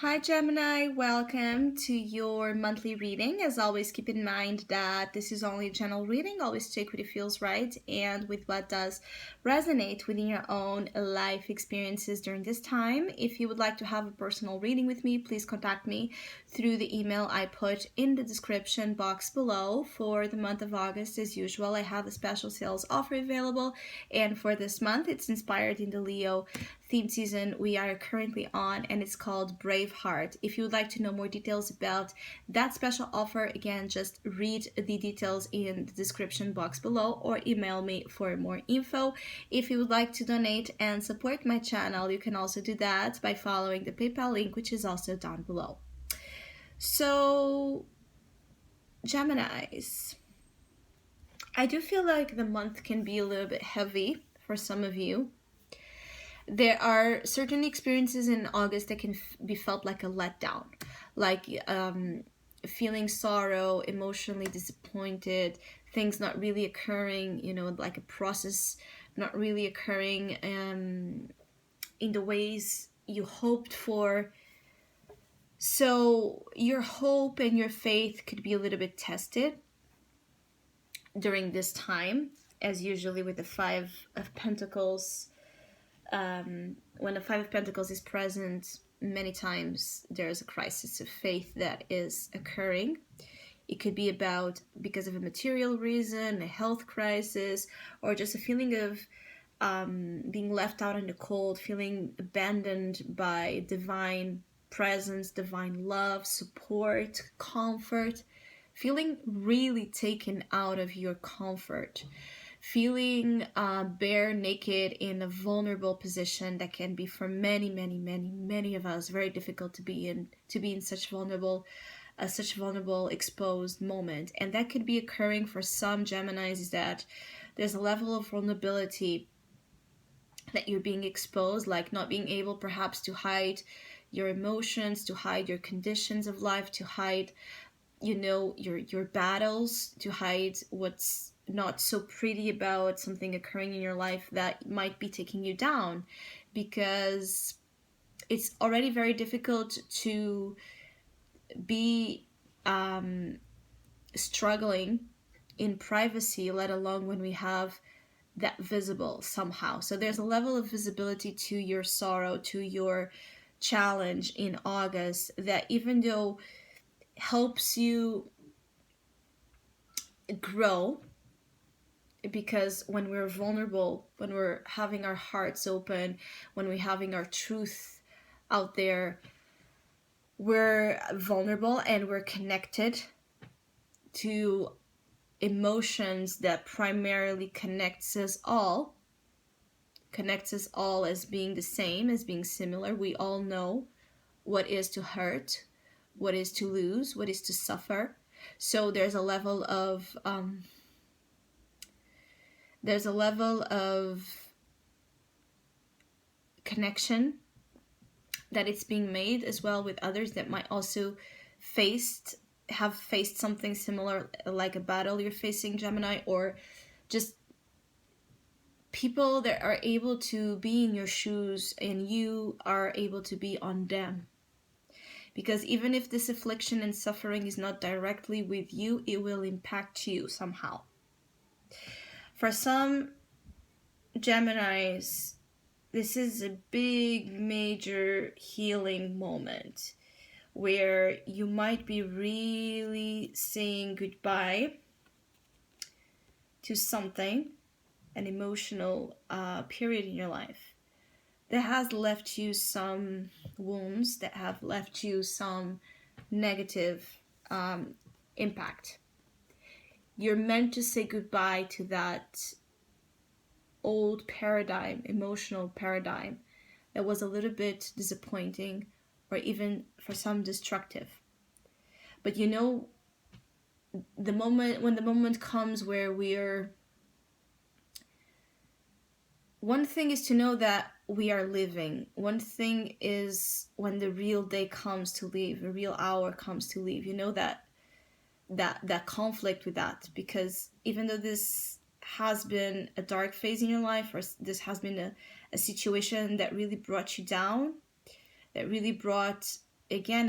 Hi Gemini, welcome to your monthly reading. As always, keep in mind that this is only a general reading. Always take what it feels right and with what does resonate within your own life experiences during this time. If you would like to have a personal reading with me, please contact me through the email I put in the description box below. For the month of August, as usual, I have a special sales offer available, and for this month, it's inspired in the Leo theme season we are currently on, and it's called BraveHeart. If you would like to know more details about that special offer, again, just read the details in the description box below or email me for more info. If you would like to donate and support my channel, you can also do that by following the PayPal link, which is also down below. So, Geminis, I do feel like the month can be a little bit heavy for some of you. There are certain experiences in August that can be felt like a letdown, like feeling sorrow, emotionally disappointed, things not really occurring, like a process not really occurring in the ways you hoped for. So your hope and your faith could be a little bit tested during this time, as usually with the Five of Pentacles. When the Five of Pentacles is present, many times there's a crisis of faith that is occurring. It could be because of a material reason, a health crisis, or just a feeling of being left out in the cold, feeling abandoned by divine presence, divine love, support, comfort, feeling really taken out of your comfort, feeling bare naked in a vulnerable position that can be for many of us very difficult to be in such vulnerable exposed moment. And that could be occurring for some Geminis, is that there's a level of vulnerability that you're being exposed, like not being able perhaps to hide your emotions, to hide your conditions of life, to hide your battles, to hide what's not so pretty about something occurring in your life that might be taking you down, because it's already very difficult to be struggling in privacy, let alone when we have that visible somehow. So there's a level of visibility to your sorrow, to your challenge in August, that even though helps you grow, because when we're vulnerable, when we're having our hearts open, when we're having our truth out there, we're vulnerable and we're connected to emotions that primarily connects us all as being the same, as being similar. We all know what is to hurt, what is to lose, what is to suffer. So there's a level of connection that it's being made as well with others that might also have faced something similar, like a battle you're facing, Gemini, or just people that are able to be in your shoes and you are able to be on them. Because even if this affliction and suffering is not directly with you, it will impact you somehow. For some Geminis, this is a big, major healing moment where you might be really saying goodbye to something, an emotional period in your life that has left you some wounds, that have left you some negative impact. You're meant to say goodbye to that old paradigm, emotional paradigm, that was a little bit disappointing or even for some destructive. But the moment comes where one thing is to know that we are living. One thing is when the real day comes to leave, the real hour comes to leave. That conflict with that, because even though this has been a dark phase in your life, or this has been a situation that really brought you down, that really brought again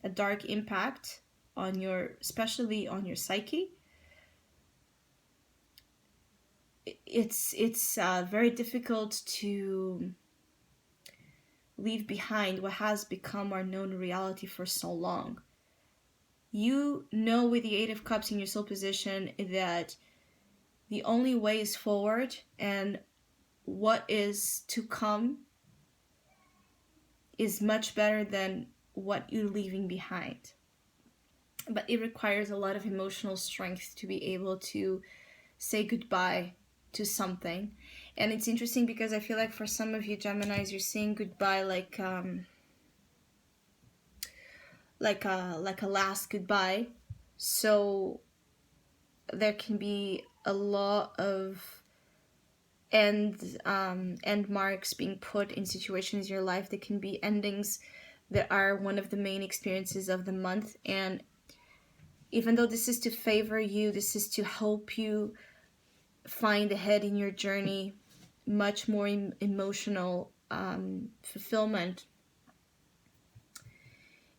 a dark impact on your, especially on your psyche. It's very difficult to leave behind what has become our known reality for so long. You know, with the Eight of Cups in your soul position, that the only way is forward, and what is to come is much better than what you're leaving behind. But it requires a lot of emotional strength to be able to say goodbye to something. And it's interesting because I feel like for some of you Geminis, you're saying goodbye like a last goodbye. So there can be a lot of end marks being put in situations in your life that can be endings that are one of the main experiences of the month. And even though this is to favor you, this is to help you find ahead in your journey much more emotional fulfillment,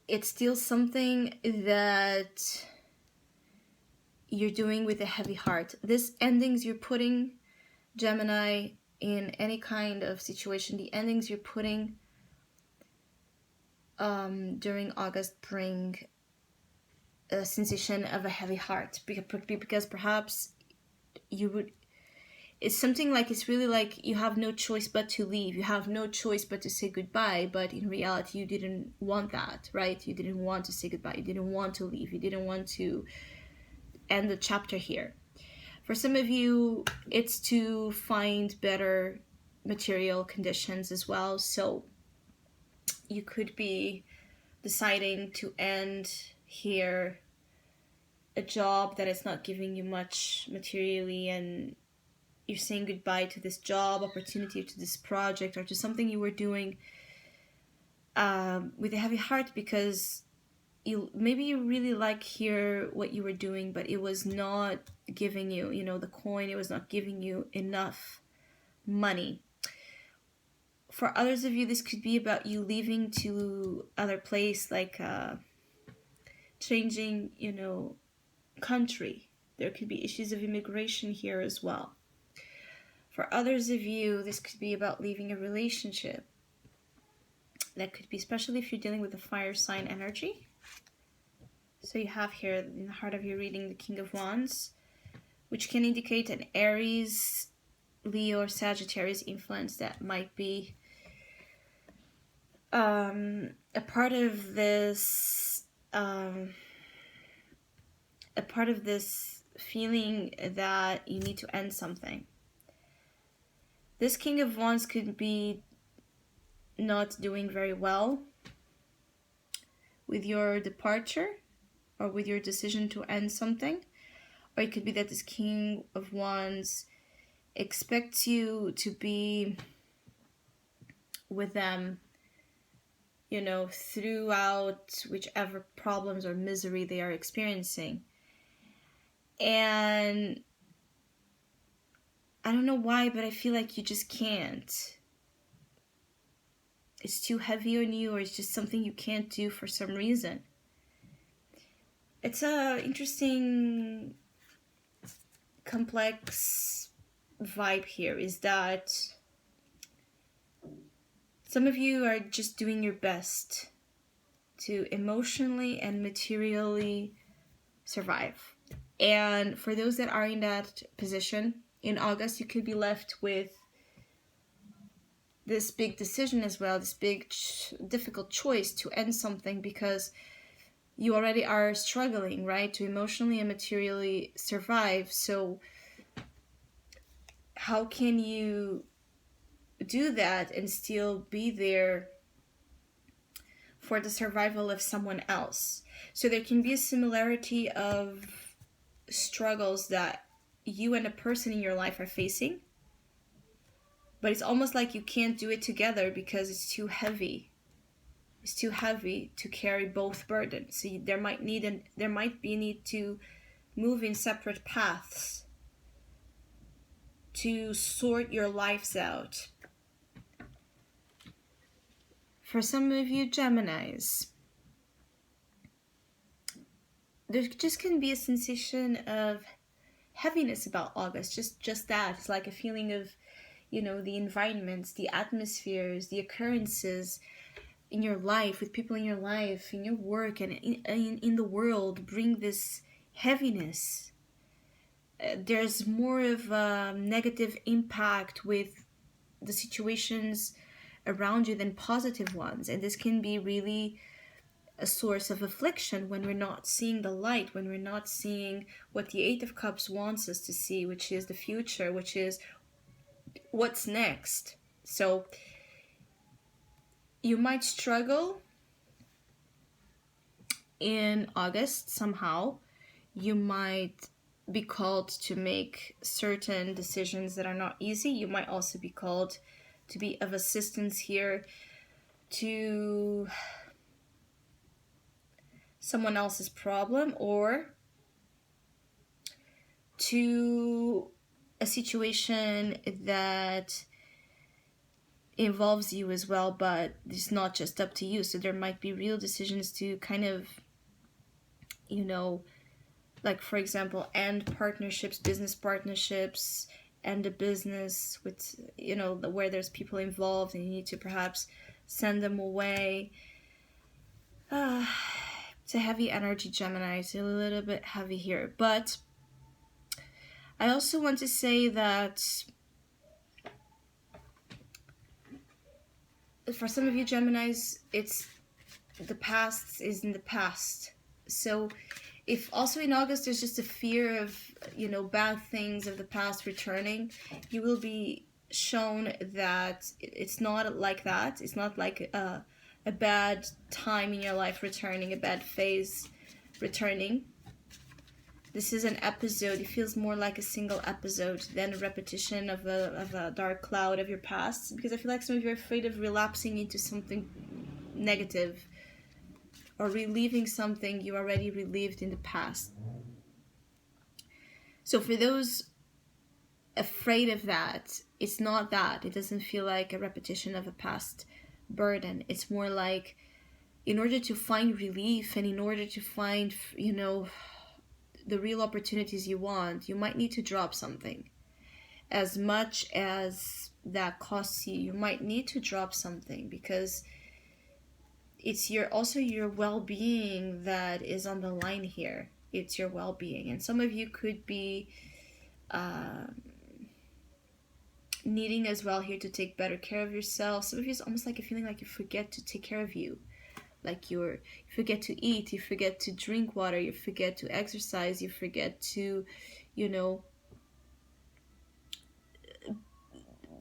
it's still something that you're doing with a heavy heart. This endings you're putting, Gemini, in any kind of situation, the endings you're putting during August bring a sensation of a heavy heart, because perhaps you would, it's something like, it's really like you have no choice but to leave, you have no choice but to say goodbye, but in reality you didn't want that, right? You didn't want to say goodbye, you didn't want to leave, you didn't want to end the chapter here. For some of you, it's to find better material conditions as well. So you could be deciding to end here a job that is not giving you much materially, and you're saying goodbye to this job opportunity, to this project, or to something you were doing with a heavy heart, because maybe you really like here what you were doing, but it was not giving you, the coin, it was not giving you enough money. For others of you, this could be about you leaving to other place, like changing, country. There could be issues of immigration here as well. For others of you, this could be about leaving a relationship. That could be, especially if you're dealing with the fire sign energy. So you have here in the heart of your reading the King of Wands, which can indicate an Aries, Leo, or Sagittarius influence that might be a part of this feeling that you need to end something. This King of Wands could be not doing very well with your departure or with your decision to end something. Or it could be that this King of Wands expects you to be with them, throughout whichever problems or misery they are experiencing. And I don't know why, but I feel like you just can't. It's too heavy on you, or it's just something you can't do for some reason. It's a interesting, complex vibe here, is that some of you are just doing your best to emotionally and materially survive. And for those that are in that position, in August, you could be left with this big decision as well, this big difficult choice to end something, because you already are struggling, right, to emotionally and materially survive. So how can you do that and still be there for the survival of someone else? So there can be a similarity of struggles that you and a person in your life are facing, but it's almost like you can't do it together because it's too heavy. It's too heavy to carry both burdens. So there might be a need to move in separate paths to sort your lives out. For some of you Geminis, there just can be a sensation of heaviness about August. Just that. It's like a feeling of, the environments, the atmospheres, the occurrences in your life, with people in your life, in your work, and in the world bring this heaviness. There's more of a negative impact with the situations around you than positive ones. And this can be really a source of affliction when we're not seeing the light, when we're not seeing what the Eight of Cups wants us to see, which is the future, which is what's next. So you might struggle in August somehow. You might be called to make certain decisions that are not easy. You might also be called to be of assistance here to someone else's problem, or to a situation that involves you as well, but it's not just up to you. So there might be real decisions to kind of, like, for example, end partnerships, business partnerships, end a business with, where there's people involved and you need to perhaps send them away. It's a heavy energy, Gemini. It's a little bit heavy here. But I also want to say that for some of you Geminis, it's the past is in the past. So if also in August there's just a fear of, bad things of the past returning, you will be shown that it's not like that. It's not like a bad time in your life returning, a bad phase returning. This is an episode. It feels more like a single episode than a repetition of a dark cloud of your past, because I feel like some of you are afraid of relapsing into something negative or reliving something you already relived in the past. So for those afraid of that, it's not that. It doesn't feel like a repetition of a past burden. It's more like, in order to find relief and in order to find, the real opportunities you want, you might need to drop something. As much as that costs you, you might need to drop something, because it's also your well-being that is on the line here. It's your well-being. And some of you could be needing as well here to take better care of yourself. Some of you, it's almost like a feeling like you forget to take care of you. Like you forget to eat, you forget to drink water, you forget to exercise, you forget to,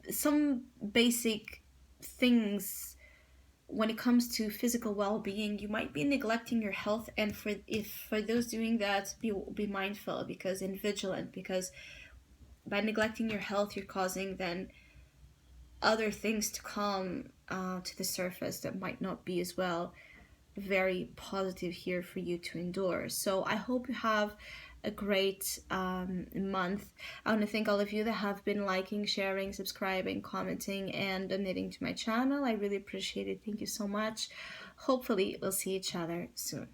some basic things when it comes to physical well-being. You might be neglecting your health, and for those doing that, be mindful and vigilant, because by neglecting your health, you're causing then other things to come to the surface that might not be as well very positive here for you to endure. So I hope you have a great month. I want to thank all of you that have been liking, sharing, subscribing, commenting, and donating to my channel. I really appreciate it. Thank you so much. Hopefully we'll see each other soon.